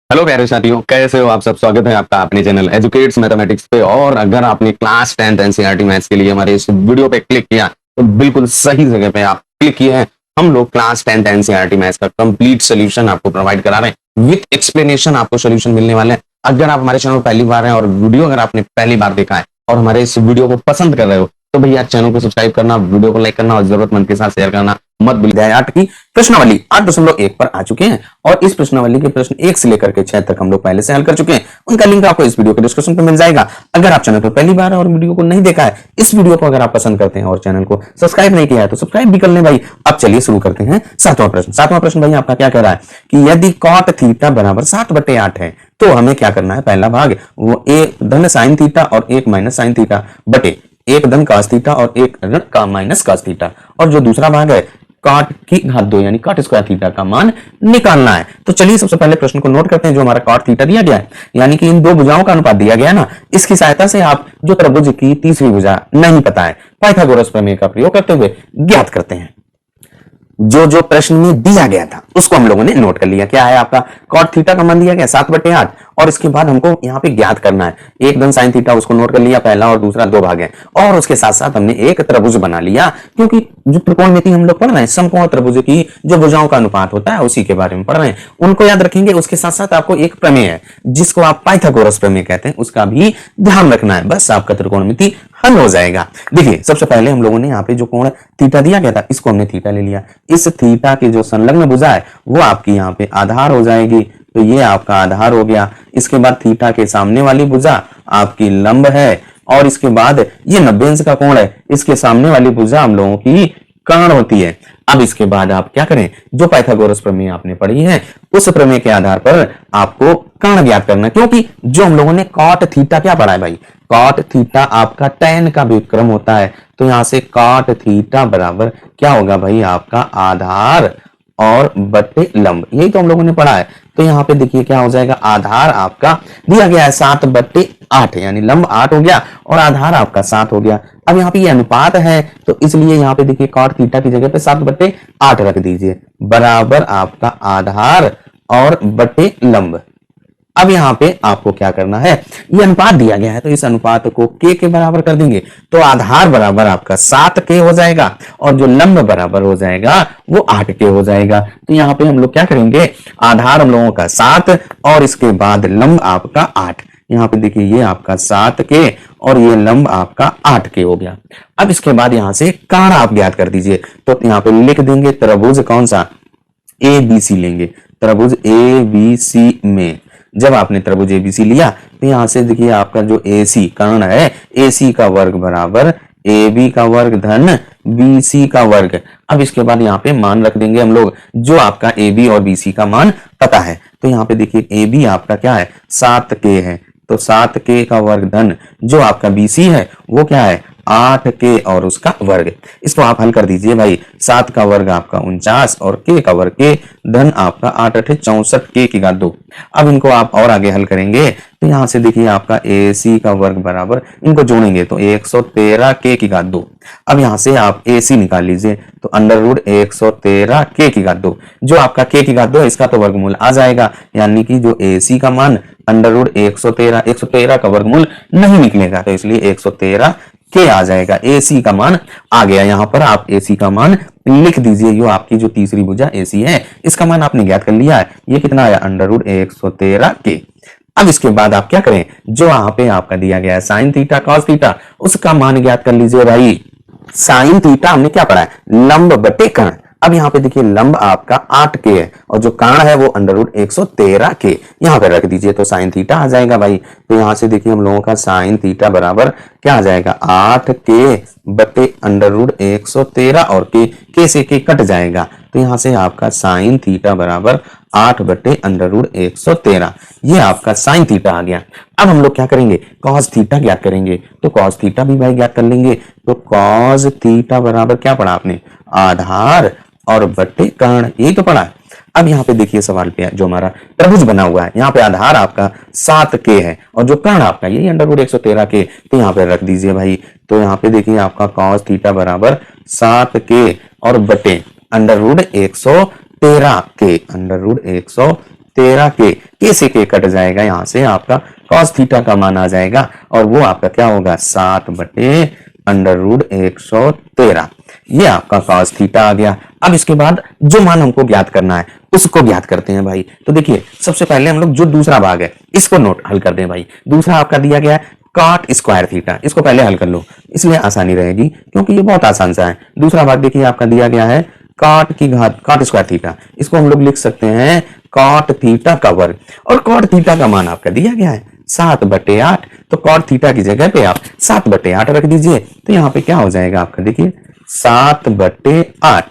Hello प्यारे साथियों, कैसे हो आप सब। स्वागत है आपका अपने चैनल एजुकेट्स मैथमेटिक्स पे। और अगर आपने क्लास 10th एनसीईआरटी मैथ्स के लिए हमारे इस वीडियो पे क्लिक किया तो बिल्कुल सही जगह पे आप क्लिक किए हैं। हम लोग क्लास 10th एनसीईआरटी मैथ्स का कंप्लीट सोल्यूशन आपको प्रोवाइड करा रहे हैं, विथ एक्सप्लेनेशन आपको सोल्यूशन मिलने वाले हैं। अगर आप हमारे चैनल पहली बार हैं और वीडियो अगर आपने पहली बार देखा है और हमारे इस वीडियो को पसंद कर रहे हो तो भैया चैनल को सब्सक्राइब करना, वीडियो को लाइक करना और जरूरतमंद के साथ शेयर करना मत भूलिए। 8 की प्रश्नावली 8.1 पर आ चुके हैं और इस प्रश्नावली के प्रश्न 1 से लेकर के 6 तक हम लोग पहले से हल कर चुके हैं। उनका लिंक आपको इस वीडियो के डिस्क्रिप्शन पे मिल जाएगा। अगर आप चैनल पर पहली बार है और वीडियो को नहीं देखा है, इस वीडियो को अगर आप पसंद करते हैं और चैनल को सब्सक्राइब नहीं किया है तो सब्सक्राइब भी कर लें भाई। अब चलिए शुरू करते हैं। सातवां प्रश्न भाई आपका क्या कह रहा है कि यदि cot थीटा बराबर 7/8 है तो हमें क्या करना है। पहला भाग वो एक धन साइन थीटा और एक माइनस साइन थीटा बटे एक धन कास थीटा और एक ऋण का माइनस कास थीटा, और जो दूसरा भाग है cot की घात 2 यानी cot स्क्वायर थीटा का मान निकालना है। तो चलिए सबसे पहले प्रश्न को नोट करते हैं। जो हमारा cot थीटा दिया गया है यानी कि इन दो भुजाओं का अनुपात दिया गया है ना, इसकी सहायता से आप जो त्रिभुज की तीसरी भुजा नहीं पता है पाइथागोरस प्रमेय का प्रयोग करते हुए ज्ञात करते हैं। जो प्रश्न में दिया गया था उसको हम लोगों ने नोट कर लिया। क्या है आपका cot थीटा का मान दिया गया 7/8 और इसके बाद हमको यहाँ पे ज्ञात करना है एक धन साइन थीटा, उसको नोट कर लिया। पहला और दूसरा दो भाग है और उसके साथ साथ हमने एक त्रिभुज बना लिया, क्योंकि जो त्रिकोणमिति हम लोग पढ़ रहे हैं समकोण त्रिभुज की जो भुजाओं का अनुपात होता है उसी के बारे में पढ़ रहे हैं, उनको याद रखेंगे। उसके साथ साथ आपको एक प्रमेय है जिसको आप पाइथागोरस प्रमेय कहते हैं, उसका भी ध्यान रखना है, बस आपका त्रिकोणमिति हल हो जाएगा। देखिए सबसे पहले हम लोगों ने यहाँ पे जो कोण थीटा दिया गया था इसको हमने थीटा ले लिया। इस थीटा की जो संलग्न भुजा है वो आपकी यहाँ पे आधार हो जाएगी, तो ये आपका आधार हो गया। इसके बाद थीटा के सामने वाली भुजा आपकी लंब है और इसके बाद ये 90 अंश का कोण है, इसके सामने वाली भुजा हम लोगों की कर्ण होती है। अब इसके बाद आप क्या करें, जो पाइथागोरस प्रमेय आपने पढ़ी है उस प्रमेय के आधार पर आपको कर्ण ज्ञात करना, क्योंकि जो हम लोगों ने cot थीटा क्या पढ़ा है भाई, cot थीटा आपका tan का व्युत्क्रम होता है। तो यहां से cot थीटा बराबर क्या होगा भाई, आपका आधार और बटे लंब, यही तो हम लोगों ने पढ़ा है। तो यहाँ पे देखिए क्या हो जाएगा, आधार आपका दिया गया है 7/8 यानी लंब 8 हो गया और आधार आपका 7 हो गया। अब यहाँ पे ये अनुपात है तो इसलिए यहाँ पे देखिए cot थीटा की जगह पे 7/8 रख दीजिए बराबर आपका आधार और बटे लंब। अब यहाँ पे आपको क्या करना है, ये अनुपात दिया गया है तो इस अनुपात को k के बराबर कर देंगे तो आधार बराबर आपका 7k हो जाएगा और जो लंब बराबर हो जाएगा वो 8k हो जाएगा। तो यहाँ पे हम लोग क्या करेंगे, आधार हम लोगों का 7 और इसके बाद लंब आपका 8। यहाँ पे देखिए ये आपका 7k और ये लंब आपका 8k हो गया। अब इसके बाद यहाँ से कर्ण आप ज्ञात कर दीजिए, तो यहाँ पे लिख देंगे त्रिभुज कौन सा, ABC लेंगे। त्रिभुज ABC में जब आपने त्रिभुज ABC लिया तो यहां से देखिए आपका जो AC कर्ण है, AC का वर्ग बराबर AB का वर्ग धन BC का वर्ग। अब इसके बाद यहाँ पे मान रख देंगे हम लोग, जो आपका AB और BC का मान पता है। तो यहाँ पे देखिए AB आपका क्या है 7k है, तो 7k का वर्ग धन जो आपका BC है वो क्या है 8k और उसका वर्ग। इसको आप हल कर दीजिए भाई, 7 का वर्ग आपका 49 और k का वर्ग k धन आपका 8 8 64 k की घात 2। अब इनको आप और आगे हल करेंगे तो यहां से देखिए आपका AC का वर्ग बराबर, इनको जोड़ेंगे तो 113 k की घात 2। अब यहां से आप AC निकाल लीजिए तो √113 k की घात 2, जो आपका k की घात 2 है इसका तो वर्गमूल आ जाएगा, यानी कि जो AC का मान √113 का वर्गमूल नहीं निकलेगा तो इसलिए 113 के आ जाएगा। AC का मान आ गया। यहाँ पर आप AC का मान लिख दीजिए, जो आपकी जो तीसरी भुजा AC है इसका मान आपने ज्ञात कर लिया है, ये कितना आया √113 के। अब इसके बाद आप क्या करें, जो यहाँ पे आपका दिया गया है साइन थीटा कॉस थीटा उसका मान ज्ञात कर लीजिए भाई। साइन थीटा हमने क्या पढ़ा है, लंब बटे कर्ण। अब यहाँ पे देखिए लंब आपका 8k है और जो कर्ण है वो √113 यहाँ पे रख दीजिए तो साइन थीटा आ जाएगा भाई। तो यहाँ से देखिए हम लोगों का साइन थीटा बराबर क्या आ जाएगा 8k बटे √113 और k से k कट जाएगा तो यहाँ से आपका साइन थीटा बराबर 8 बटे √113, ये आपका साइन थीटा आ गया। अब हम लोग क्या करेंगे, कॉस थीटा ज्ञात करेंगे, तो कॉस थीटा भी भाई ज्ञात कर लेंगे। तो कॉस थीटा बराबर क्या पढ़ा आपने, आधार और बटे कर्ण, यही तो पढ़ा है। अब यहाँ पे देखिए सवाल पे जो हमारा त्रिभुज बना हुआ है, यहाँ पे आधार आपका 7k है और जो कर्ण आपका यही √113 तो यहाँ पे रख दीजिए भाई। तो यहाँ पे देखिए आपका cos थीटा बराबर 7k और बटे √113 √113 13 के से के कट जाएगा, यहाँ से आपका cos थीटा का मान आ जाएगा और वो आपका क्या होगा 7/√113। ये आपका cos थीटा आ गया। अब इसके बाद जो मान हमको ज्ञात करना है उसको ज्ञात करते हैं भाई। तो देखिए सबसे पहले हम लोग जो दूसरा भाग है इसको नोट हल कर दें भाई। दूसरा आपका दिया गया है cot स्क्वायर थीटा, इसको पहले हल कर लो, इसलिए आसानी रहेगी क्योंकि ये बहुत आसान सा है। दूसरा भाग देखिए आपका दिया गया है cot स्क्वायर थीटा, इसको हम लोग लिख सकते हैं cot थीटा का वर्ग, और cot थीटा का मान आपका दिया गया है 7/8। तो cot थीटा की जगह पे आप 7/8 रख दीजिए, तो यहाँ पे क्या हो जाएगा आपका देखिए 7/8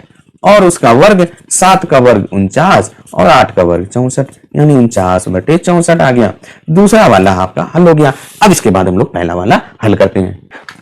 और उसका वर्ग, 7 का वर्ग 49 और 8 का वर्ग 64, यानी 49/64 आ गया। दूसरा वाला आपका हल हो गया। अब इसके बाद हम लोग पहला वाला हल करते हैं।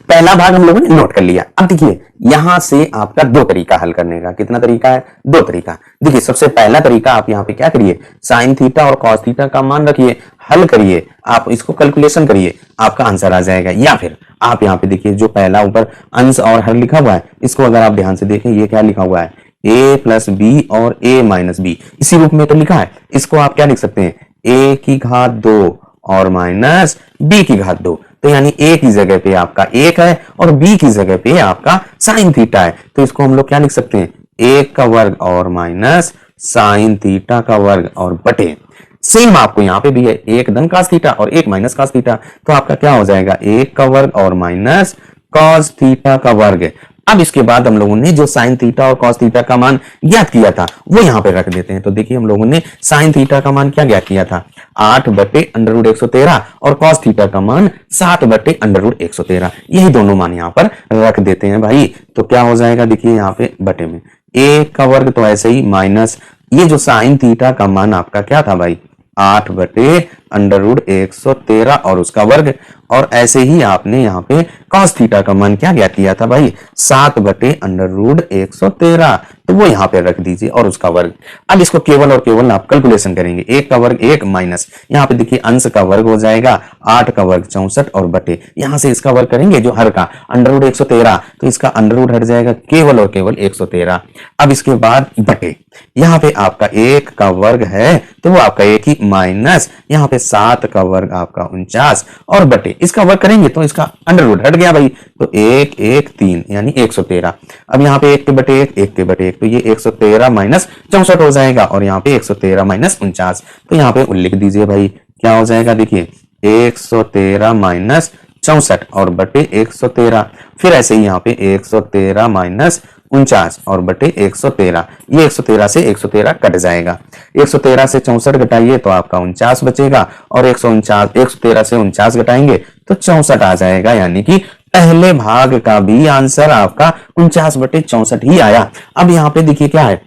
पहला भाग हम लोगों ने नोट कर लिया। अब देखिए यहां से आपका दो तरीका हल करने का। कितना तरीका है? दो तरीका। देखिए सबसे पहला तरीका आप यहाँ पे क्या करिए, साइन थीटा और कॉस थीटा का मान रखिए, हल करिए, आप इसको कैलकुलेशन करिए, आपका आंसर आ जाएगा। या फिर आप यहाँ पे देखिए जो पहला ऊपर अंश और हर लिखा हुआ है, इसको अगर आप ध्यान से देखें, ये क्या लिखा हुआ है a + b और a - b, इसी रूप में तो लिखा है। इसको आप क्या लिख सकते हैं a की घात 2 और माइनस b की घात 2। तो यानी a की जगह पे आपका 1 है और b की जगह पे आपका साइन थीटा है। तो इसको हम लोग क्या लिख सकते हैं 1 का वर्ग और माइनस साइन थीटा का वर्ग और बटे, सेम आपको यहाँ पे भी है 1 धन cos थीटा और 1 माइनस cos थीटा। तो आपका क्या हो जाएगा 1 का वर्ग और माइनस cos थीटा का वर्ग। अब इसके बाद हम लोगों ने जो साइन थीटा और cos थीटा का मान ज्ञात किया था वो यहाँ पे रख देते हैं। तो देखिए हम लोगों ने साइन थीटा का मान क्या ज्ञात किया था 8/√113 और cos थीटा का मान 7/√113। यही दोनों मान यहाँ पर रख देते हैं भाई। तो क्या हो जाएगा देखिए यहाँ पे बटे में 1 का वर्ग, तो ऐसे ही माइनस ये जो साइन थीटा का मान आपका क्या था भाई 8/√113 और उसका वर्ग, और ऐसे ही आपने यहाँ पे cos थीटा का मान क्या ज्ञात किया था भाई 7/√113, तो वो यहाँ पे रख दीजिए और उसका वर्ग। अब इसको केवल और केवल आप कैलकुलेशन करेंगे, 1 का वर्ग 1 माइनस यहाँ पे देखिए अंश का वर्ग हो जाएगा 8 का वर्ग 64 और बटे यहाँ से इसका वर्ग करेंगे जो हर का √113, तो इसका अंडर हट जाएगा केवल और केवल 113। अब इसके बाद बटे यहाँ पे आपका 1 का वर्ग है तो वो आपका 1 ही माइनस यहाँ पे 7 का वर्ग आपका 49 और बटे इसका वर्ग करेंगे तो इसका अंडर हट गया भाई, तो 1 1 3 यानी 113। अब यहाँ पे 1 के बटे 1 1 के बटे 1, तो ये 113 माइनस 64 हो जाएगा और यहाँ पे 113 माइनस 49, तो यहाँ पे लिख दीजिए भाई क्या हो जाएगा देखिए 113 माइनस 64 और बटे 113। फिर ऐसे ही यहाँ पे 113 माइनस 49 और बटे 113, ये 113 से 113 कट जाएगा। 113 से 64 घटाइए तो आपका 49 बचेगा और 113 से 49 घटाएंगे तो 64 आ जाएगा, यानी कि पहले भाग का भी आंसर आपका 49/64 ही आया। अब यहाँ पे देखिए क्या है,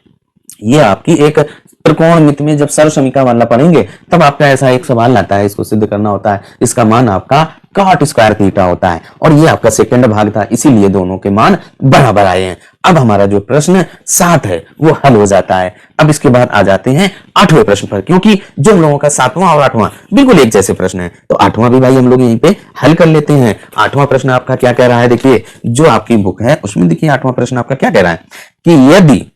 ये आपकी एक त्रिकोणमिति में जब सर्वसमीकरण वाला पढ़ेंगे तब आपका ऐसा एक सवाल आता है, इसको सिद्ध करना होता है, इसका मान आपका cot स्क्वायर थीटा होता है और ये आपका सेकंड भाग था, इसीलिए दोनों के मान बराबर आए हैं। अब हमारा जो प्रश्न 7 है वो हल हो जाता है। अब इसके बाद आ जाते हैं 8वें प्रश्न पर, क्योंकि जो हम लोगों का 7वां और 8वां बिल्कुल एक जैसे प्रश्न है, तो 8वां भी भाई हम लोग यहीं पे हल कर लेते हैं। 8वां प्रश्न आपका क्या कह रहा है, देखिए जो आपकी बुक है उसमें देखिए 8वां प्रश्न आपका क्या कह रहा है कि यदि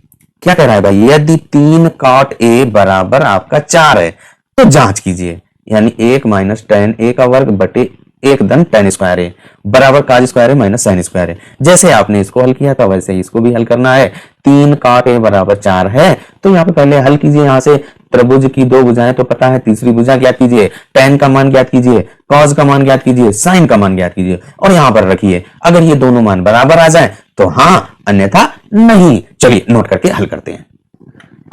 क्या कह रहा है भाई, यदि 3 cot a बराबर आपका 4 है तो जांच कीजिए, यानी 1 माइनस tan a का वर्ग बटे 1 धन tan स्क्वायर a बराबर cos square a minus sin square a। जैसे आपने इसको हल किया था वैसे ही इसको भी हल करना है। 3 cot a बराबर 4 है तो यहाँ पे पहले हल कीजिए, यहाँ से त्रिभुज की दो भुजाएं तो पता है, तीसरी भुजा ज्ञात कीजिए, tan का मान ज्ञात कीजिए, cos का मान ज्ञात कीजिए, sin का मान ज्ञात कीजिए और यहाँ पर रखिए। अगर ये दोनों मान बराबर आ जाए तो हाँ, अन्यथा नहीं। चलिए नोट करके हल करते हैं।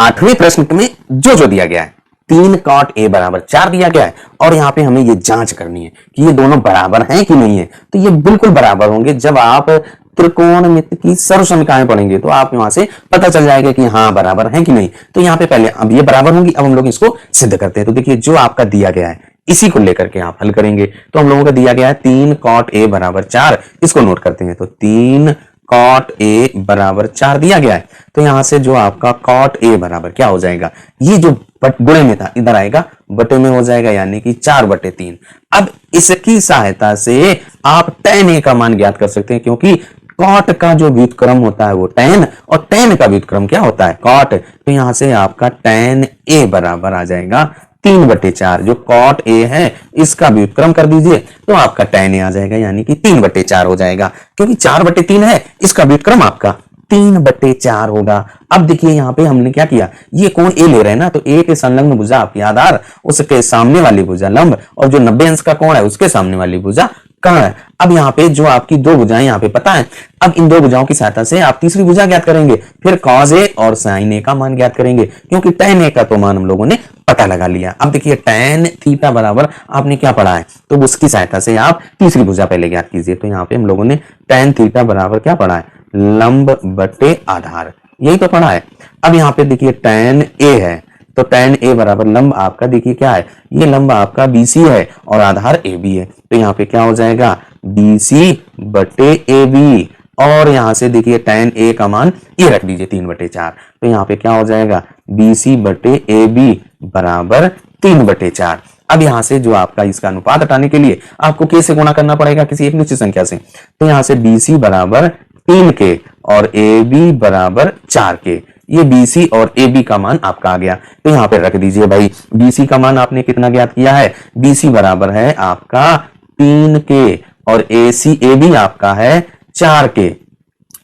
8वें प्रश्न में जो दिया गया है 3 cot a बराबर 4 दिया गया है और यहाँ पे हमें ये जांच करनी है कि ये दोनों बराबर हैं कि नहीं है। तो ये बिल्कुल बराबर होंगे, जब आप त्रिकोणमिति की सर्वसमीकरण पढ़ेंगे तो आप वहां से पता चल जाएगा कि हाँ बराबर हैं कि नहीं। तो यहाँ पे पहले अब ये बराबर होंगी, अब हम लोग इसको सिद्ध करते हैं। तो देखिए जो आपका दिया गया है इसी को लेकर के आप हल करेंगे। तो हम लोगों का दिया गया है 3 cot a बराबर 4, इसको नोट करते हैं। तो 3 cot a बराबर 4 दिया गया है, तो यहां से जो आपका cot a बराबर क्या हो जाएगा, ये जो गुणे में था इधर आएगा बटे में हो जाएगा, यानी कि 4/3। अब इसकी सहायता से आप tan a का मान ज्ञात कर सकते हैं, क्योंकि कॉट का जो व्युत्क्रम होता है वो tan, और tan का व्युत्क्रम क्या होता है, कॉट। तो यहां से आपका tan a बराबर आ जाएगा 3/4। जो कॉट a है इसका व्युत्क्रम कर दीजिए तो आपका tan a आ जाएगा, यानी कि 3/4 हो जाएगा, क्योंकि 4/3 है, इसका व्युत्क्रम आपका 3/4 होगा। अब देखिए यहाँ पे हमने क्या किया, ये कोण ए ले रहे हैं ना, तो ए के संलग्न भुजा आपकी आधार, उसके सामने वाली भुजा लंब, और जो 90 अंश का कोण है उसके सामने वाली भुजा कर्ण। अब यहाँ पे जो आपकी दो भुजाएं यहाँ पे पता है, अब इन दो भुजाओं की सहायता से आप तीसरी भुजा ज्ञात करेंगे, फिर cos a और sin a का मान ज्ञात करेंगे, क्योंकि tan a का तो मान हम लोगों ने पता लगा लिया। अब देखिए tan थीटा बराबर आपने क्या पढ़ा है, तो उसकी सहायता से आप तीसरी भुजा पहले ज्ञात कीजिए। तो यहाँ पे हम लोगों ने tan थीटा बराबर क्या पढ़ा है, लंब बटे आधार, यही तो पढ़ा है। अब यहाँ पे देखिए tan a है, तो tan a बराबर लंब आपका देखिए क्या है, ये लंब आपका BC है और आधार AB है, तो यहाँ पे क्या हो जाएगा BC बटे AB, और यहाँ से देखिए tan a का मान ये रख दीजिए 3/4, तो यहाँ पे क्या हो जाएगा BC बटे AB बराबर 3/4। अब यहाँ से जो आपका इसका अनुपात हटाने के लिए आपको k से गुणा करना पड़ेगा किसी एक निश्चित संख्या से, तो यहाँ से BC बराबर 3k और AB बराबर 4k, ये BC और AB का मान आपका आ गया। तो यहाँ पे रख दीजिए भाई, BC का मान आपने कितना ज्ञात किया है, BC बराबर है आपका 3k और AB आपका है 4k।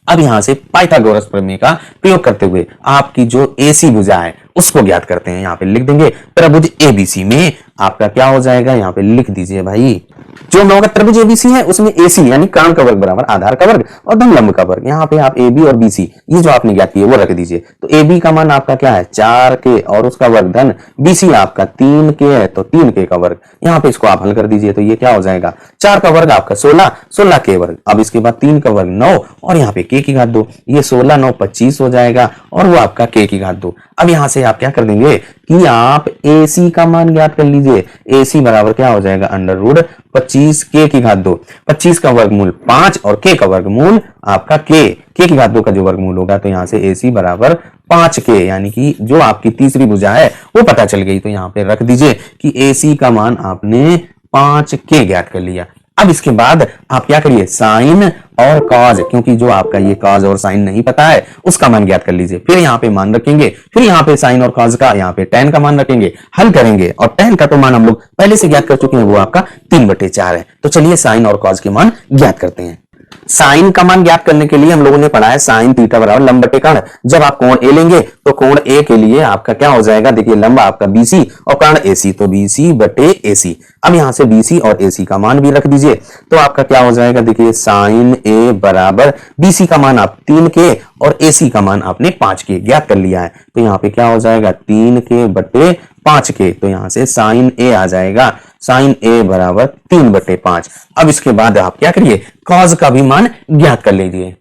अब यहां से पाइथागोरस प्रमेय का प्रयोग करते हुए आपकी जो AC भुजा है उसको ज्ञात करते हैं। यहाँ पे लिख देंगे त्रिभुज ABC में आपका क्या हो जाएगा, यहाँ पे लिख दीजिए भाई, जो हम लोगों का त्रिभुज ABC है उसमें AC यानी कर्ण का वर्ग बराबर आधार का वर्ग और धन लंब का वर्ग। यहाँ पे आप AB और BC ये जो आपने ज्ञात किए वो रख दीजिए। तो AB का मान आपका क्या है 4k और उसका वर्ग धन BC आपका 3k है तो 3k का वर्ग। यहाँ पे इसको आप हल कर दीजिए तो ये क्या हो जाएगा 4 का वर्ग आपका 16, 16k वर्ग। अब इसके बाद 3 का वर्ग 9 और यहाँ पे k की घात 2, ये 16 9 25 हो जाएगा और वो आपका k की घात 2। अब यहाँ से आप क्या कर देंगे कि आप AC का मान ज्ञात कर लीजिए। AC बराबर क्या हो जाएगा √25 k की घात 2, 25 का वर्गमूल 5 और k का वर्गमूल आपका k की घात 2 का जो वर्गमूल होगा, तो यहाँ से AC बराबर 5k, यानी कि जो आपकी तीसरी भुजा है वो पता चल गई। तो यहाँ पे रख दीजिए कि AC का मान आपने 5k ज्ञात कर लिया। अब इसके बाद आप क्या करिए साइन और कॉज, क्योंकि जो आपका ये कॉज और साइन नहीं पता है उसका मान ज्ञात कर लीजिए। फिर यहाँ पे मान रखेंगे, फिर यहाँ पे साइन और कॉज का, यहाँ पे tan का मान रखेंगे, हल करेंगे और tan का तो मान हम लोग पहले से ज्ञात कर चुके हैं, वो आपका 3/4 है। तो चलिए साइन और कॉज के मान ज्ञात करते हैं। साइन का मान ज्ञात करने के लिए हम लोगों ने पढ़ा है साइन थीटा बराबर लंब बटे कर्ण। जब आप कोण ए लेंगे तो कोण ए के लिए आपका क्या हो जाएगा, देखिए लंब आपका BC और कर्ण AC, तो BC बटे AC। अब यहां से BC और AC का मान भी रख दीजिए तो आपका क्या हो जाएगा, देखिए साइन A बराबर BC का मान आप 3k और AC का मान आपने 5k ज्ञात कर लिया है। तो यहाँ पे क्या हो जाएगा 3k बटे 5k, तो यहाँ से साइन A आ जाएगा साइन A बराबर 3/5। अब इसके बाद आप क्या करिए कॉज का भी मान ज्ञात कर लीजिए।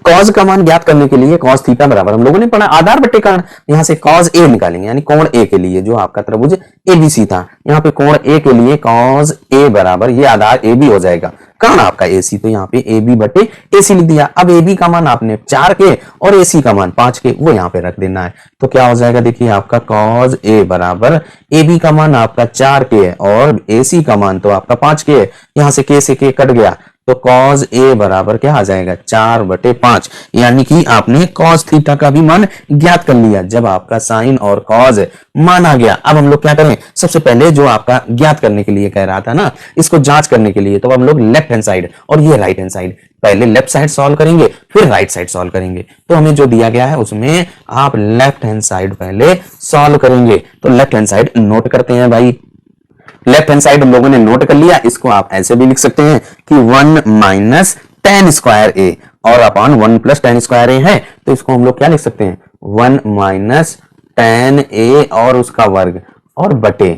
कॉज का मान ज्ञात करने के लिए कॉस थीटा बराबर हम लोगों ने पढ़ा आधार बटे कर्ण, यहाँ से कॉस A निकालेंगे, यानी कोण A के लिए जो आपका त्रिभुज ABC था, यहाँ पे कोण A के लिए कॉस A बराबर ये आधार AB हो जाएगा, कर्ण आपका AC, तो यहाँ पे AB बटे AC लिख दिया। अब AB का मान आपने 4k और AC का मान 5k वो यहाँ पे रख देना है। तो क्या हो जाएगा, देखिए आपका cos A बराबर AB का मान आपका 4k है और AC का मान तो आपका 5k है, यहाँ से k से k कट गया तो cos A बराबर क्या आ जाएगा 4/5, यानी कि आपने cos थीटा का भी मान ज्ञात कर लिया जब आपका साइन और cos मान आ गया। अब हम लोग क्या करें, सबसे पहले जो आपका ज्ञात करने के लिए कह रहा था ना, इसको जांच करने के लिए, तो अब हम लोग लेफ्ट हैंड साइड और ये राइट हैंड साइड, पहले लेफ्ट साइड सॉल्व करेंगे फिर राइट साइड सॉल्व करेंगे। तो हमें जो दिया गया है उसमें आप लेफ्ट हैंड साइड पहले सॉल्व करेंगे। तो लेफ्ट हैंड साइड नोट करते हैं भाई, लेफ्ट हैंड साइड हम लोगों ने नोट कर लिया। इसको आप ऐसे भी लिख सकते हैं कि 1 माइनस tan स्क्वायर ए और अपॉन 1 प्लस tan स्क्वायर ए है, तो इसको हम लोग क्या लिख सकते हैं 1 माइनस tan ए और उसका वर्ग और बटे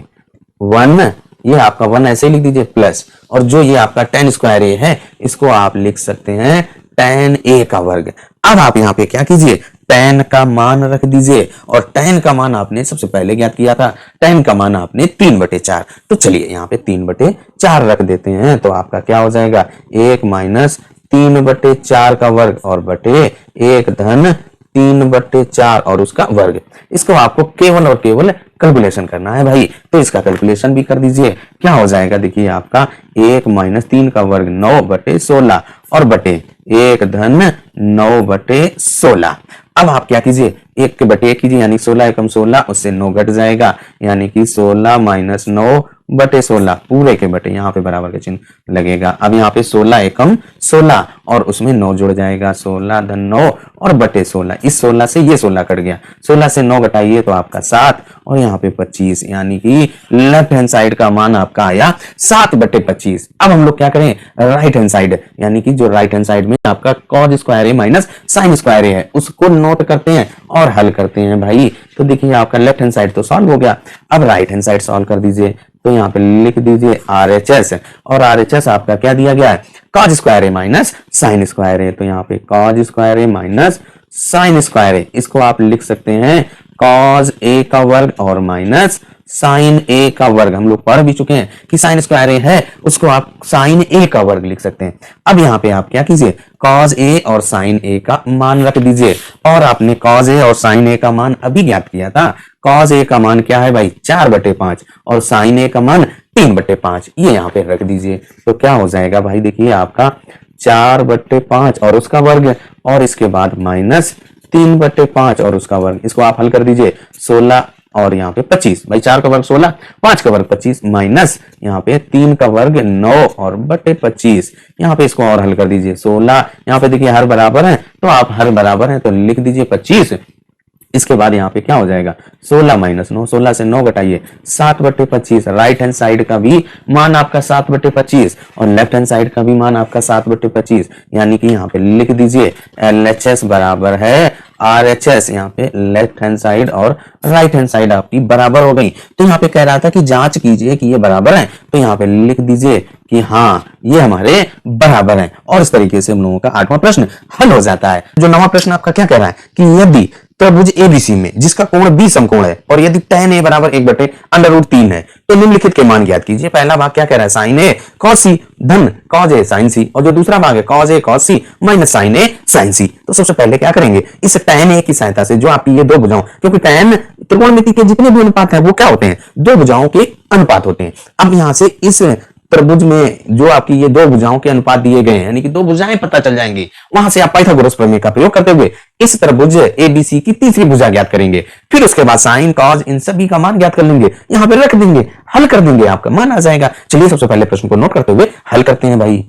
1, ये आपका 1 ऐसे लिख दीजिए प्लस, और जो ये आपका tan स्क्वायर ए है इसको आप लिख सकते हैं tan ए का वर्ग। अब आप यहाँ पे क्या कीजिए tan का मान रख दीजिए, और tan का मान आपने सबसे पहले ज्ञात किया था, tan का मान आपने 3/4, तो चलिए यहाँ पे 3/4 रख देते हैं। तो आपका क्या हो जाएगा 1 माइनस 3/4 का वर्ग और बटे 1 धन 3/4 और उसका वर्ग। इसको आपको केवल और केवल कैलकुलेशन करना है भाई, तो इसका कैलकुलेशन भी कर दीजिए। क्या हो जाएगा, देखिए आपका 1 माइनस 3 का वर्ग 9/16 और बटे 1 धन 9/16। अब आप क्या कीजिए, 1/1 कीजिए यानी 16 एकम 16, उससे 9 घट जाएगा यानी कि 16 - 9/16 पूरे के बटे, यहाँ पे बराबर का चिन्ह लगेगा। अब यहाँ पे 16 एकम 16 और उसमें 9 जुड़ जाएगा, 16 धन 9 और बटे 16। इस 16 से ये 16 कट गया, 16 से 9 घटाइए तो आपका 7 और यहाँ पे 25 यानी कि लेफ्ट हैंड साइड का मान आपका आया 7/25। अब हम लोग क्या करें, राइट हैंड साइड यानी कि जो राइट हैंड साइड में आपका cos स्क्वायर ए माइनस साइन स्क्वायर ए है उसको नोट करते हैं और हल करते हैं भाई। तो देखिए आपका लेफ्ट हैंड साइड तो सॉल्व हो गया, अब राइट हैंड साइड सॉल्व कर दीजिए। तो यहाँ पे लिख दीजिए RHS, और RHS आपका क्या दिया गया है, cos स्क्वायर ए माइनस साइन स्क्वायर ए। तो यहाँ पे cos स्क्वायर ए माइनस साइन स्क्वायर ए, इसको आप लिख सकते हैं cos ए का वर्ग और माइनस साइन ए का वर्ग। हम लोग पढ़ भी चुके हैं कि साइन स्क्वायर ए है उसको आप साइन ए का वर्ग लिख सकते हैं। अब यहाँ पे आप क्या कीजिए, cos ए और साइन ए का मान रख दीजिए, और आपने cos ए और साइन ए का मान अभी ज्ञात किया था। cos ए का मान क्या है भाई, 4/5 और साइन ए का मान 3/5, ये यहाँ पे रख दीजिए। तो क्या हो जाएगा भाई, देखिए आपका 4/5 और उसका वर्ग, और इसके बाद माइनस 3/5 और उसका वर्ग। इसको आप हल कर दीजिए, 16 और यहाँ पे 25, भाई 4 का वर्ग 16, 5 का वर्ग 25, माइनस यहाँ पे 3 का वर्ग 9 और बटे 25। यहाँ पे इसको और हल कर दीजिए, 16 यहाँ पे देखिए हर बराबर है तो आप हर बराबर है तो लिख दीजिए 25। इसके बाद यहाँ पे क्या हो जाएगा, 16 - 9, 16 से 9 घटाइए 7/25। राइट हैंड साइड का भी मान आपका 7/25 और लेफ्ट हैंड साइड का भी मान आपका 7/25, यानी कि यहाँ पे लिख दीजिए LHS बराबर है RHS। यहाँ पे लेफ्ट हैंड साइड और राइट हैंड साइड आपकी बराबर हो गई। तो यहाँ पे कह रहा था कि जांच कीजिए कि ये बराबर है, तो यहाँ पे लिख दीजिए कि हाँ ये हमारे बराबर हैं, और इस तरीके से हम लोगों का 8वां प्रश्न हल हो जाता है। जो 9वां प्रश्न आपका क्या कह रहा है कि यदि त्रिभुज ABC में जिसका कोण B समकोण है और यदि tan A बराबर 1/√3 है तो निम्नलिखित के मान ज्ञात कीजिए। पहला भाग क्या कह रहा है, sin A cos C धन cos A sin C, और जो दूसरा भाग है cos A cos C minus sin A sin C। तो सबसे पहले क्या करेंगे, इस tan A की सहायता से जो आपकी ये दो भुजाओं, क्योंकि tan त्रिकोणमिति के जितने भी अनुपात है वो क्या होते हैं, दो भुजाओं के अनुपात होते हैं। अब यहाँ से इस त्रिभुज में जो आपकी ये दो भुजाओं के अनुपात दिए गए हैं, यानी कि दो भुजाएं पता चल जाएंगी, वहां से आप पाइथागोरस प्रमेय का प्रयोग करते हुए इस त्रिभुज ABC की तीसरी भुजा ज्ञात करेंगे। फिर उसके बाद साइन कॉस इन सभी का मान ज्ञात कर लेंगे, यहाँ पे रख देंगे, हल कर देंगे, आपका मान आ जाएगा। चलिए सबसे पहले प्रश्न को नोट करते हुए हल करते हैं भाई।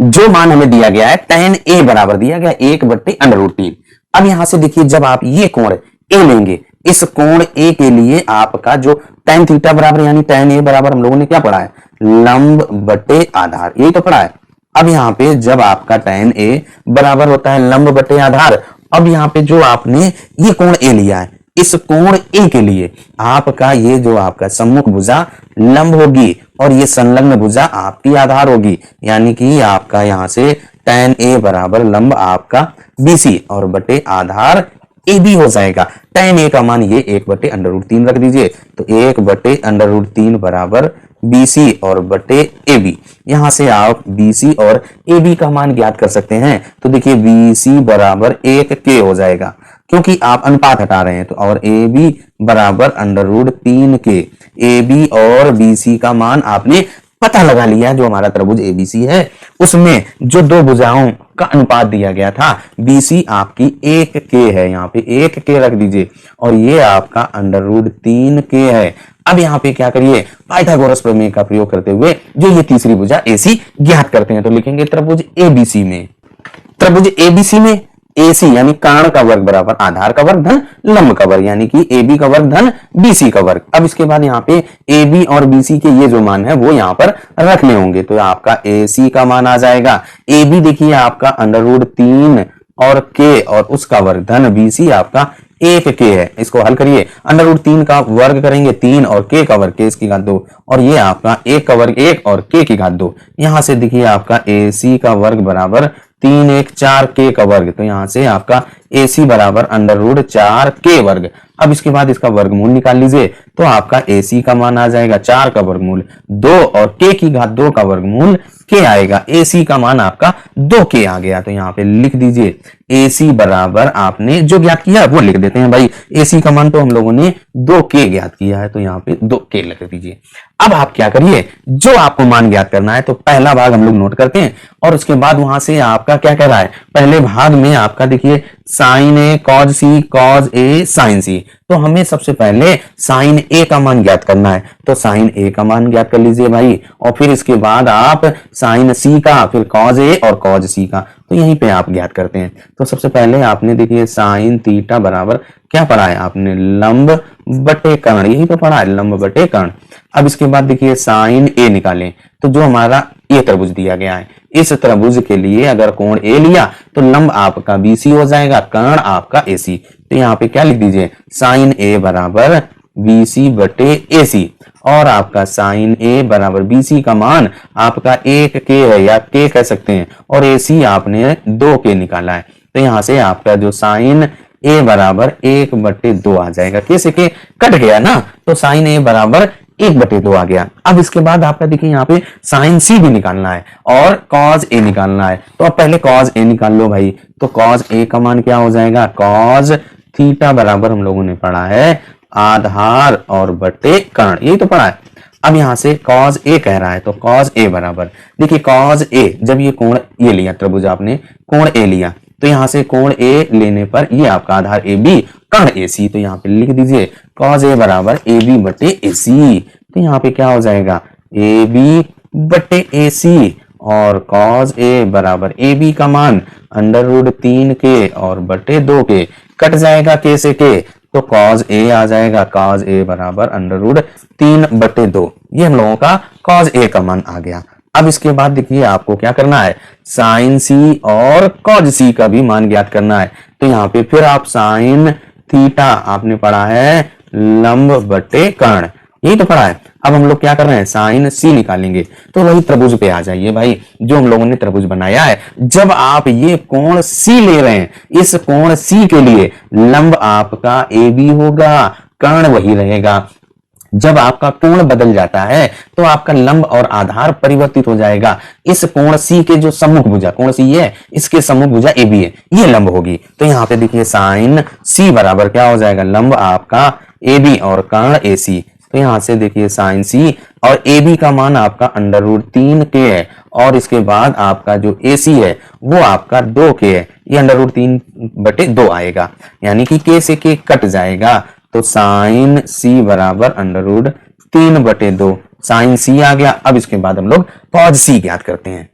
जो मान हमें दिया गया है tan A बराबर दिया गया 1/√3। अब यहां से देखिए जब आप ये कोण A लेंगे, इस कोण A के लिए आपका जो tan थीटा बराबर यानी tan A बराबर हम लोगों ने क्या पढ़ा है, लंब बटे आधार, यही तो पढ़ा है। अब यहाँ पे जब आपका tan A बराबर होता है लंब बटे आधार, अब यहाँ पे जो आपने ये कोण A लिया है, इस कोण A के लिए आपका ये जो आपका सम्मुख भुजा लंब होगी और ये संलग्न भुजा आपकी आधार होगी, यानी कि आपका यहाँ से tan A बराबर लंब आपका BC और बटे आधार AB हो जाएगा। tan A का मान ये 1/√3 रख दीजिए, तो 1/√3 बराबर BC और बटे AB। यहां से आप BC और AB का मान ज्ञात कर सकते हैं। तो देखिए BC बराबर 1K हो जाएगा क्योंकि आप अनुपात हटा रहे हैं, तो और AB बराबर √3K। AB और BC का मान आपने पता लगा लिया, जो हमारा त्रिभुज ABC है उसमें जो दो भुजाओं का अनुपात दिया गया था, BC आपकी 1K है, यहाँ पे 1K रख दीजिए, और ये आपका √3K है। अब यहाँ पे क्या करिए, पाइथागोरस प्रमेय का प्रयोग करते हुए जो ये तीसरी भुजा AC ज्ञात करते हैं। तो लिखेंगे त्रिभुज ABC में, त्रिभुज ABC में AC यानी कर्ण का वर्ग बराबर आधार का वर्ग धन लंब का वर्ग, यानी कि AB का वर्ग धन BC का वर्ग। अब इसके बाद यहाँ पे AB और BC के ये जो मान है वो यहाँ पर रखने होंगे, तो आपका AC का मान आ जाएगा, AB देखिए आपका √3 और K और उसका वर्ग धन BC आपका 1K है। इसको हल करिए, √3 का वर्ग करेंगे 3 और K का वर्ग K की घात 2, और ये आपका 1 का वर्ग 1 और K की घात 2। यहाँ से देखिए आपका AC का वर्ग बराबर 3 1 4 K का वर्ग, तो यहाँ से आपका ए सी बराबर अंडर रूट 4k²। अब इसके बाद इसका वर्गमूल निकाल लीजिए तो आपका ए सी का मान आ जाएगा 4 का वर्गमूल 2 और k की घात 2 का वर्गमूल k आएगा। ए सी का मान आपका 2k आ गया। तो यहाँ पे लिख दीजिए ए सी बराबर आपने जो ज्ञात किया वो लिख देते हैं भाई। ए सी का मान तो हम लोगों ने 2k ज्ञात किया है तो यहाँ पे 2k लिख दीजिए। अब आप क्या करिए, जो आपको मान ज्ञात करना है तो पहला भाग हम लोग नोट करते हैं और उसके बाद वहां से आपका क्या कह रहा है, पहले भाग में आपका देखिए साइन ए कॉज सी कॉज ए साइन सी। तो हमें सबसे पहले साइन ए का मान ज्ञात करना है तो साइन ए का मान ज्ञात कर लीजिए भाई, और फिर इसके बाद आप साइन सी का, फिर कॉज ए और कॉज सी का, तो यहीं पे आप ज्ञात करते हैं। तो सबसे पहले आपने देखिए साइन थीटा बराबर क्या पढ़ा है आपने, लंब बटे कर्ण, यही तो पढ़ा है लंब बटे कर्ण। अब इसके बाद देखिए साइन ए निकालें तो जो हमारा ए त्रिभुज दिया गया है, इस त्रिभुज के लिए अगर कोण ए लिया तो लंब आपका बीसी हो जाएगा, कर्ण आपका एसी। तो यहाँ पे क्या लिख दीजिए, साइन ए बराबर बीसी बटे एसी, और आपका साइन ए बराबर बीसी का मान आपका 1k है या k कह सकते हैं, और एसी आपने 2k निकाला है। तो यहाँ से आपका जो साइन ए बराबर 1/2 आ जाएगा, k से k कट गया ना, तो साइन ए बराबर 1/2 आ गया। अब इसके बाद आपका देखिए यहाँ पे साइन सी भी निकालना है और कॉज ए निकालना है। तो अब पहले कॉज ए निकाल लो भाई। तो कॉज ए का मान क्या हो जाएगा, कॉज थीटा बराबर हम लोगों ने पढ़ा है आधार और बटे कर्ण, यही तो पढ़ा है। अब यहां से कॉज ए कह रहा है तो कॉज ए बराबर देखिए कॉज ए, जब ये कोण ये लिया त्रिभुज आपने कोण ए लिया तो यहां से कोण ए लेने पर ये आपका आधार ए बी कर्ण ए सी। तो यहाँ पे लिख दीजिए कॉज ए बराबर ए बी बटे ए सी। तो यहाँ पे क्या हो जाएगा ए बी बटे ए सी, और कॉज ए बराबर ए बी का मान अंडर रूट 3k और बटे 2k, कट जाएगा k से k, तो कॉज ए आ जाएगा, कॉज ए बराबर अंडर रूट 3/2। ये हम लोगों का कॉज ए का मान आ गया। अब इसके बाद देखिए आपको क्या करना है, साइन सी और कॉज सी का भी मान ज्ञात करना है। तो यहाँ पे फिर आप साइन थीटा आपने पढ़ा है लंब बटे कर्ण, यही तो पढ़ा है। अब हम लोग क्या कर रहे हैं, साइन सी निकालेंगे। तो वही त्रिभुज पे आ जाइए भाई, जो हम लोगों ने त्रिभुज बनाया है। जब आप ये कोण सी ले रहे हैं, इस कोण सी के लिए लंब आपका ए बी होगा, कर्ण वही रहेगा। जब आपका कोण बदल जाता है तो आपका लंब और आधार परिवर्तित हो जाएगा। इस कोण सी के जो सम्मुख भुजा, कोण सी है, इसके सम्मुख भुजा ए बी है, ये लंब होगी। तो यहाँ पे देखिए साइन सी बराबर क्या हो जाएगा, लंब आपका ए बी और कर्ण ए सी। तो यहाँ से देखिए साइन सी और ए बी का मान आपका अंडर रूट 3k है, और इसके बाद आपका जो ए सी है वो आपका 2k है, ये अंडर रूट 3/2 आएगा, यानी कि k से k कट जाएगा। तो साइन सी बराबर अंडर रूट 3/2, साइन सी आ गया। अब इसके बाद हम लोग कॉज सी ज्ञात करते हैं।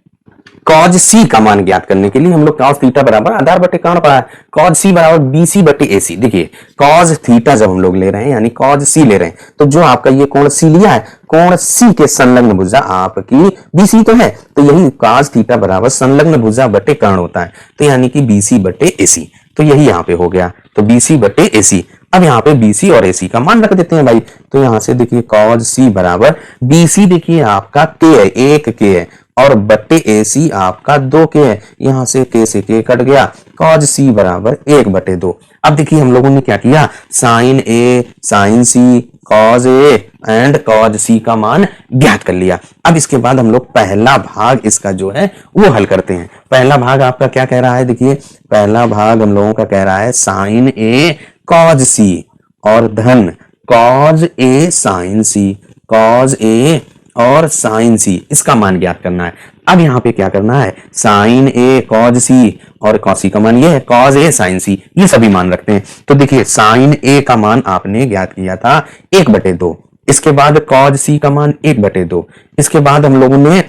कॉज सी का मान ज्ञात करने के लिए हम लोग कॉज थीटा बराबर आधार बटे कर्ण पढ़ा है, कॉज सी बराबर बीसी बटे एसी। देखिए कॉज थीटा जब हम लोग ले रहे हैं यानी कॉज सी ले रहे हैं, तो जो आपका ये कोण सी लिया है, कोण सी के संलग्न भुजा आपकी बीसी तो है, तो यही कॉज थीटा बराबर संलग्न भुजा बटे कर्ण होता है, तो यानी कि बीसी बटे एसी। तो यही यहाँ पे हो गया, तो बीसी बटे एसी। अब यहाँ पे बीसी और एसी का मान रख देते हैं भाई। तो यहाँ से देखिए कॉज सी बराबर बीसी देखिए आपका k है, 1k है, और बट्टे ए सी आपका 2k है, यहां से k से k कट गया, कॉज सी बराबर 1/2। अब देखिए हम लोगों ने क्या किया, sine A, sine C, cos A and cos C का मान ज्ञात कर लिया। अब इसके बाद हम लोग पहला भाग इसका जो है वो हल करते हैं। पहला भाग आपका क्या कह रहा है, देखिए पहला भाग हम लोगों का कह रहा है साइन ए कॉज सी और धन कॉज ए साइन सी, कॉज ए और साइन सी, इसका मान ज्ञात करना है। अब यहाँ पे क्या करना है, साइन ए कॉज सी और कॉस सी का मान ये है, कॉज ए साइन सी, ये सभी मान रखते हैं। तो देखिए साइन ए का मान आपने ज्ञात किया था 1/2, इसके बाद कॉज सी का मान 1/2, इसके बाद हम लोगों ने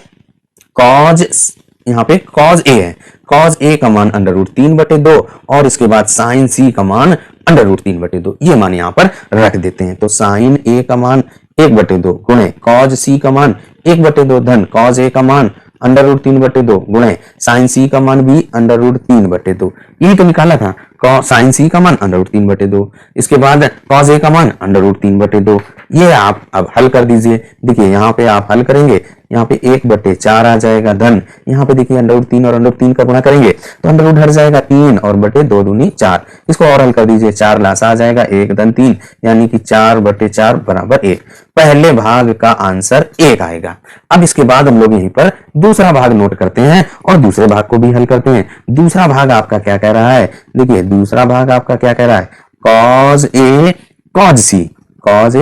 कॉज, यहाँ पे कॉज ए है, कॉज ए का मान अंडर रूट 3/2, और इसके बाद साइन सी का मान अंडर रूट 3/2, ये मान यहाँ पर रख देते हैं। तो साइन ए का मान 1/2 गुणे कॉज सी का मान 1/2 धन कॉज ए का मान अंडर रूट 3/2 गुणे साइन सी का मान भी अंडर रूट 3/2, यही तो निकाला था। साइन सी का मान √3/2, इसके बाद कॉस ए का मान √3/2। ये आप अब हल कर दीजिए। देखिए यहाँ पे आप हल करेंगे, यहाँ पे 1/4 आ जाएगा धन, यहाँ पे देखिए √3 और √3 का गुणा करेंगे तो अंडर हट जाएगा 3 और बटे 2 दूनी 4। इसको और हल कर दीजिए, 4 लासा आ जाएगा 1 धन 3 यानी कि 4/4 बराबर 1। पहले भाग का आंसर 1 आएगा। अब इसके बाद हम लोग यहीं पर दूसरा भाग नोट करते हैं और दूसरे भाग को भी हल करते हैं। दूसरा भाग आपका क्या कह रहा है, देखिए दूसरा भाग आपका क्या कह रहा है, cos A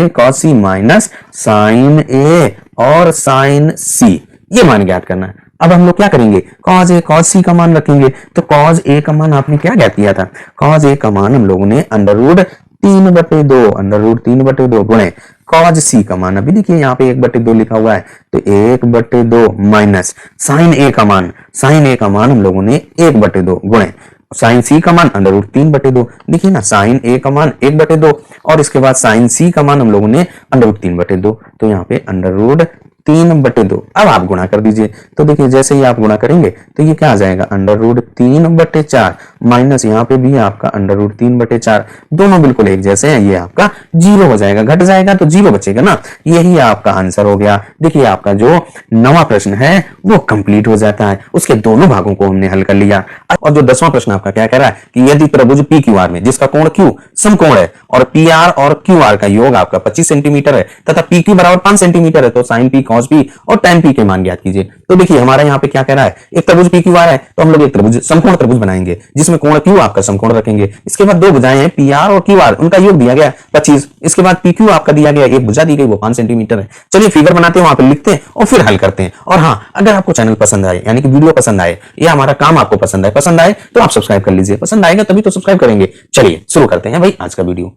cos C minus sign ए और साइन सी, ये मान ज्ञात करना है। अब हम लोग क्या करेंगे, कॉस ए कॉस सी का मान रखेंगे। तो कॉस ए का मान आपने क्या ज्ञात किया था, कॉस ए का मान हम लोगों ने √3/2 गुणे कॉस सी का मान, अभी देखिए यहाँ पे 1/2 लिखा हुआ है तो 1/2 माइनस साइन ए का मान हम लोगों ने 1/2 गुणे साइन सी का मान √3/2। देखिए ना, साइन ए का मान 1/2 और इसके बाद साइन सी का मान हम लोगों ने √3/2, तो यहाँ पे √3/2। अब आप गुणा कर दीजिए, तो देखिए जैसे ही आप गुणा करेंगे तो ये क्या आ जाएगा, √3/4 माइनस यहाँ पे भी आपका √3/4, दोनों बिल्कुल एक जैसे हैं, ये आपका 0 हो जाएगा, घट जाएगा तो 0 बचेगा ना। यही आपका आंसर हो गया। देखिए आपका जो 9वां प्रश्न है वो कंप्लीट हो जाता है, उसके दोनों भागों को हमने हल कर लिया। और जो 10वां प्रश्न आपका क्या कह रहा है कि यदि त्रिभुज पी क्यू आर में जिसका कोण क्यू समकोण है और पी आर और क्यू आर का योग आपका 25 सेंटीमीटर है तथा पी क्यू बराबर 5 सेंटीमीटर है, तो साइन पी कॉस पी और tan पी के मान ज्ञात कीजिए। तो देखिए हमारा यहाँ पे क्या कह रहा है, एक त्रिभुज पी क्यू आर है तो हम लोग एक त्रिभुज समकोण त्रिभुज बनाएंगे जिसमें कोण क्यू आपका समकोण रखेंगे। इसके बाद दो भुजाएं हैं पी आर और क्यू आर, उनका योग दिया गया 25। इसके बाद पी क्यू आपका दिया गया, एक भुजा दी गई वो 5 सेंटीमीटर है। चलिए फिगर बनाते हैं, वहां पे लिखते हैं और फिर हल करते हैं। और हाँ, अगर आपको चैनल पसंद आए यानी कि वीडियो पसंद आए या हमारा काम आपको पसंद आए तो आप सब्सक्राइब कर लीजिए। पसंद आएगा तभी तो सब्सक्राइब करेंगे। चलिए शुरू करते हैं भाई आज का वीडियो।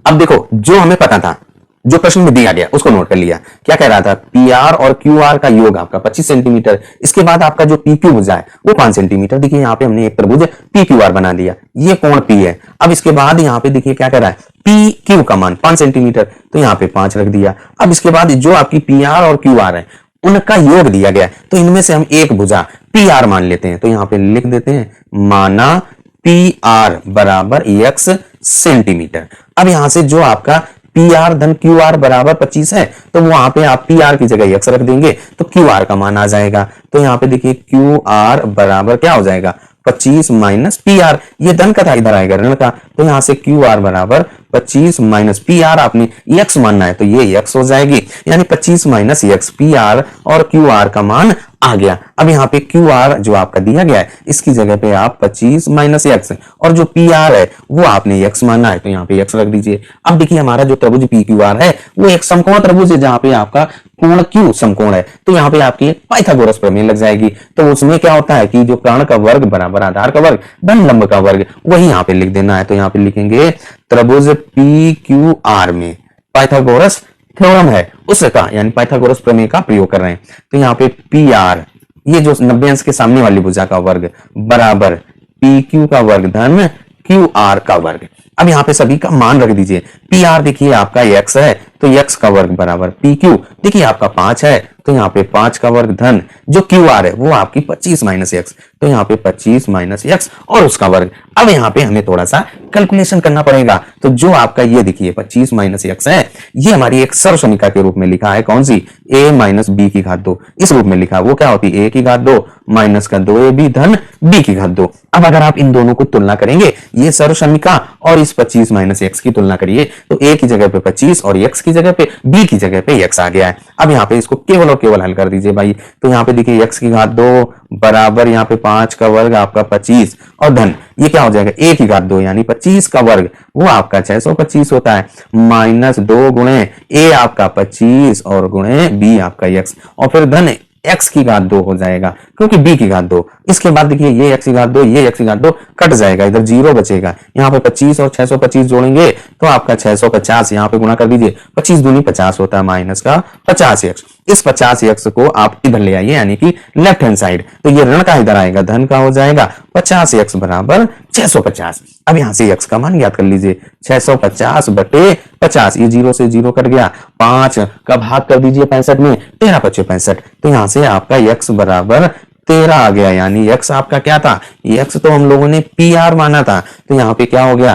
अब देखो, जो हमें पता था, जो प्रश्न में दिया गया उसको नोट कर लिया। क्या कह रहा था, पी आर और क्यू आर का योग आपका 25 सेंटीमीटर, इसके बाद आपका जो पी क्यू भुजा है वो 5 सेंटीमीटर। देखिए यहाँ पे हमने एक त्रिभुज पी क्यू आर बना दिया, ये कोण पी है। अब इसके बाद यहाँ पे देखिए क्या कह रहा है, पी क्यू का मान 5 सेंटीमीटर, तो यहाँ पे 5 रख दिया। अब इसके बाद जो आपकी पी आर और क्यू आर है उनका योग दिया गया, तो इनमें से हम एक भुजा पी आर मान लेते हैं। तो यहाँ पे लिख देते हैं, माना पी आर बराबर x सेंटीमीटर। अब यहां से जो आपका पी आर धन क्यू आर बराबर 25 है तो वहां पे आप पी आर की जगह x रख देंगे तो क्यू आर का मान आ जाएगा। तो यहाँ पे देखिए क्यू आर बराबर क्या हो जाएगा, 25 माइनस पी आर, ये धन का था इधर आएगा ऋण का, तो यहाँ से क्यू आर बराबर 25 माइनस पी आर, आपने x मानना है तो ये x हो जाएगी, यानी 25 माइनस x पी आर और क्यू आर का मान आ गया। अब यहाँ पे क्यू आर जो आपका दिया गया है इसकी जगह पे आप 25 माइनस एक्स और जो पी आर है वो आपने x मानना है तो यहाँ पे x रख दीजिए। अब देखिए हमारा जो त्रिभुज पी क्यू आर है वो एक समकोण त्रिभुज है जहाँ पे आपका कोण क्यू समकोण है, तो यहाँ पे आपकी पाइथागोरस प्रमेय लग जाएगी। तो उसमें क्या होता है कि जो कर्ण का वर्ग बराबर आधार का वर्ग धन लंब का वर्ग, वही यहाँ पे लिख देना है। तो यहाँ पे लिखेंगे त्रिभुज पी क्यू आर में पाइथागोरस थ्योरम है उसका, यानी पाइथागोरस प्रमेय का प्रयोग कर रहे हैं। तो यहाँ पे पी आर, ये जो 90 अंश के सामने वाली भुजा का वर्ग बराबर पी क्यू का वर्ग धन क्यू आर का वर्ग। अब यहाँ पे सभी का मान रख दीजिए। पी आर देखिए आपका x है तो x का वर्ग बराबर पी क्यू, देखिए आपका 5 है तो यहाँ पे 5 का वर्ग धन जो क्यू आर है वो आपकी 25 माइनस एक्स, तो यहाँ पे 25 माइनस एक्स और उसका वर्ग। अब यहाँ पे हमें थोड़ा सा कैलकुलेशन करना पड़ेगा। तो जो आपका ये देखिए 25 माइनस एक्स है, ये हमारी एक सर्वसमीका के रूप में लिखा है, कौन सी, a माइनस बी की घात 2, इस रूप में लिखा है। वो क्या होती है, a की घात 2 माइनस का 2ab धन b की घात 2। अब अगर आप इन दोनों को तुलना करेंगे, ये सर्वसमीका और इस 25 माइनस एक्स की तुलना करिए, तो a की जगह पे 25 और x की जगह पे b की जगह पे x आ गया है। अब यहाँ पे इसको केवल और केवल हल कर दीजिए भाई। तो यहाँ पे देखिए x की घात 2 बराबर यहाँ पे 5 का वर्ग आपका 25 और धन ये क्या हो जाएगा, a की घात 2 यानी 25 का वर्ग वो आपका 625 होता है, माइनस 2 गुणे a आपका 25 और गुणे b आपका x और फिर धन x की घात 2 हो जाएगा क्योंकि b की घात 2। इसके बाद देखिए ये x की घात 2 ये x की घात 2 कट जाएगा, इधर 0 बचेगा। यहाँ पे 25 और 625 जोड़ेंगे तो आपका 650, यहाँ पे गुणा कर दीजिए, 25 दूनी 50 होता है माइनस का 50x। इस 50x को आप इधर ले आइए यानी कि लेफ्ट हैंड साइड, तो ये ऋण का इधर आएगा, धन का हो जाएगा 50x बराबर 650। अब यहाँ से x का मान याद कर लीजिए, 650 बटे 50, ये 0 से 0 कट गया, 5 का भाग कर दीजिए 65 में, 13 × 65, तो यहाँ से आपका x बराबर 13 आ गया, यानी x आपका क्या था, x तो हम लोगों ने पी आर माना था, तो यहाँ पे क्या हो गया,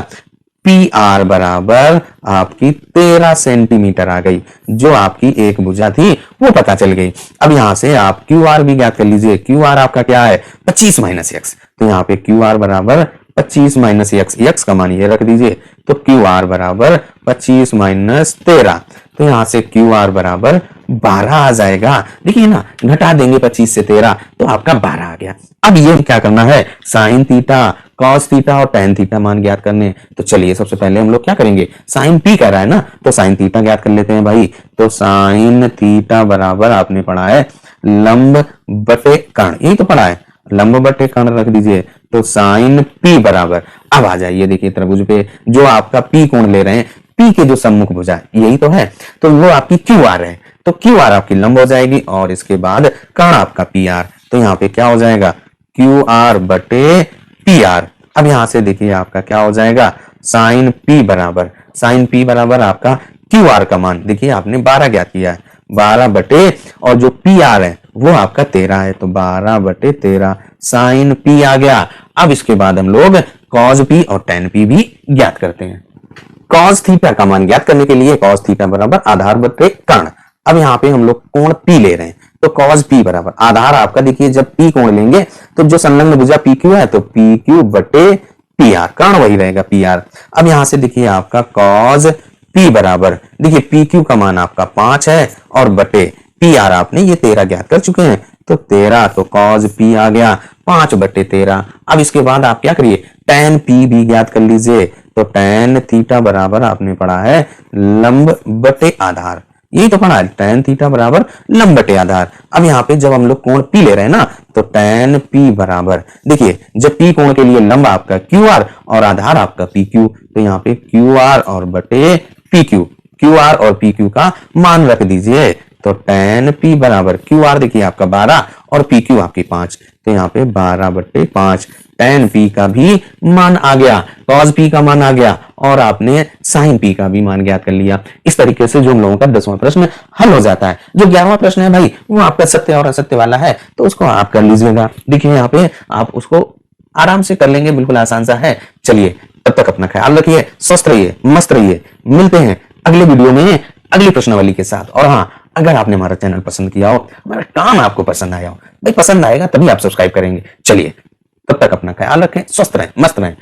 पी आर बराबर आपकी 13 सेंटीमीटर आ गई, जो आपकी एक भुजा थी वो पता चल गई। अब यहां से आप क्यू आर भी ज्ञात कर लीजिए। क्यू आर आपका क्या है, 25 माइनस एक्स, तो यहाँ पे क्यू आर बराबर 25 माइनस एक्स, एक्स का मान ये रख दीजिए, तो क्यू आर बराबर 25 माइनस 13, तो यहां से क्यू आर बराबर 12 आ जाएगा। देखिए ना, घटा देंगे 25 से 13 तो आपका 12 आ गया। अब ये क्या करना है, साइन थीटा, कॉस थीटा और टेन थीटा मान ज्ञात करने। तो चलिए सबसे पहले हम लोग क्या करेंगे, साइन पी कर रहा है ना, तो साइन थीटा ज्ञात कर लेते हैं भाई। तो साइन थीटा बराबर आपने पढ़ा है लंब बटे कर्ण, यही तो पढ़ा है, लंब बटे कर्ण रख दीजिए। तो साइन पी बराबर, अब आ जाइए देखिए त्रिभुज पे, जो आपका पी कोण ले रहे हैं, पी के जो सम्मुख भुजा यही तो है, तो वो आपकी क्यू आर है, तो क्यू आर आपकी लंब हो जाएगी और इसके बाद कर्ण आपका पी आर, तो यहाँ पे क्या हो जाएगा, क्यू आर बटे पी आर। अब यहां से देखिए आपका क्या हो जाएगा, साइन पी बराबर आपका क्यू आर का मान, देखिए आपने 12 ज्ञात किया है, 12 बटे और जो पी आर है वो आपका 13 है, तो 12 बटे 13 साइन पी आ गया। अब इसके बाद हम लोग कॉस पी और टेन पी भी ज्ञात करते हैं। कॉस थीटा का मान ज्ञात करने के लिए कॉस थीटा बराबर आधार बटे कर्ण। अब यहाँ पे हम लोग कोण पी ले रहे हैं, तो कॉस पी बराबर आधार आपका, देखिए जब पी कोण लेंगे तो जो संलग्न भुजा पी क्यू है, तो पी क्यू बटे पी आर, कर्ण वही रहेगा पी आर। अब यहां से देखिए आपका कॉस पी बराबर, देखिए पी क्यू का मान आपका 5 है और बटे पी आर आपने ये 13 ज्ञात कर चुके हैं, तो 13, तो कॉस पी आ गया 5 बटे 13। अब इसके बाद आप क्या करिए, टेन पी भी ज्ञात कर लीजिए, तो टेन थीटा बराबर आपने पढ़ा है लंब बटे आधार, यही तो पढ़ा है, टेन थीटा बराबर लंब बटे आधार। अब यहाँ पे जब हम लोग कोण पी ले रहे हैं ना, तो टेन पी बराबर, देखिए जब पी कोण के लिए लंब आपका क्यू आर और आधार आपका पी क्यू, तो यहाँ पे क्यू आर और बटे पी क्यू, क्यू आर और पी क्यू का मान रख दीजिए, तो टेन पी बराबर क्यू आर देखिए आपका 12 और पी क्यू आपकी 5, तो यहाँ पे 12 बटे 5, टेन पी का भी मान आ गया, कॉस पी का मान आ गया और आपने साइन पी का भी मान ज्ञात कर लिया। इस तरीके से जो हम लोगों का 10वां प्रश्न हल हो जाता है। जो 11वां प्रश्न है भाई, वो आपका सत्य और असत्य वाला है, तो उसको आप कर लीजिएगा। देखिए यहाँ पे आप उसको आराम से कर लेंगे, बिल्कुल आसान सा है। चलिए तब तक अपना ख्याल रखिए, स्वस्थ रहिए, मस्त रहिए, मिलते हैं अगले वीडियो में अगली प्रश्नावली के साथ। और हाँ, अगर आपने हमारा चैनल पसंद किया हो, हमारा काम आपको पसंद आया हो, भाई पसंद आएगा तभी आप सब्सक्राइब करेंगे। चलिए तब तक अपना ख्याल रखें, स्वस्थ रहें, मस्त रहें।